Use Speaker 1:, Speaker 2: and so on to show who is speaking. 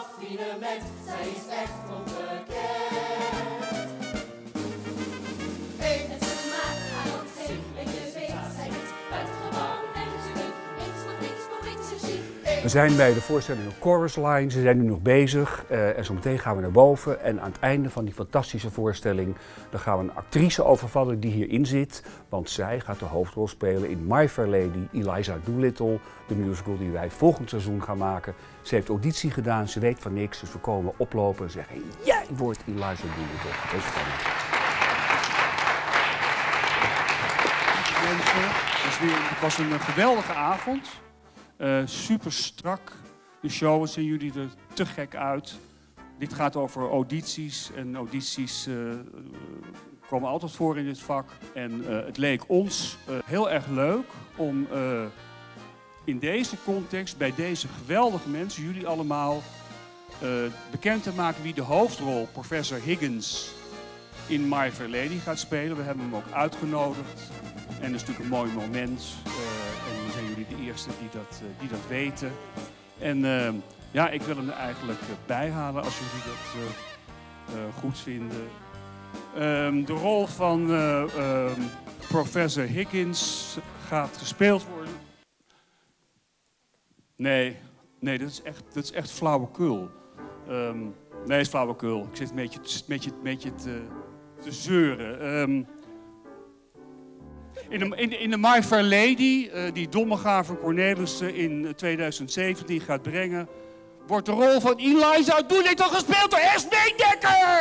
Speaker 1: raffinement, zij is echt ongekend. Het is een maat, haar ook zee, en je weet, zij is buitengewoon en gezellig. Eens nog niks, nog niks is chic.
Speaker 2: We zijn bij de voorstelling op Chorus Line, ze zijn nu nog bezig en zo meteen gaan we naar boven. En aan het einde van die fantastische voorstelling dan gaan we een actrice overvallen die hierin zit. Want zij gaat de hoofdrol spelen in My Fair Lady, Eliza Doolittle, de musical die wij volgend seizoen gaan maken. Ze heeft auditie gedaan, ze weet van niks, dus we komen oplopen en zeggen: jij wordt Eliza Doolittle. Dat is spannend.
Speaker 3: Het was een geweldige avond. Super strak. De show zien jullie er te gek uit. Dit gaat over audities. En audities komen altijd voor in dit vak. En het leek ons heel erg leuk om in deze context, bij deze geweldige mensen, jullie allemaal, bekend te maken wie de hoofdrol, professor Higgins, in My Fair Lady gaat spelen. We hebben hem ook uitgenodigd. En dat is natuurlijk een mooi moment. En dan zijn jullie de eerste die dat weten. En ja, ik wil hem er eigenlijk bijhalen als jullie dat goed vinden. De rol van professor Higgins gaat gespeeld worden. Nee, dat is echt flauwekul. Nee, het is flauwekul. Ik zit een beetje te zeuren. In de My Fair Lady, die Dommega van Cornelissen in 2017 gaat brengen, wordt de rol van Eliza Doolittle gespeeld door Esmee Dekker!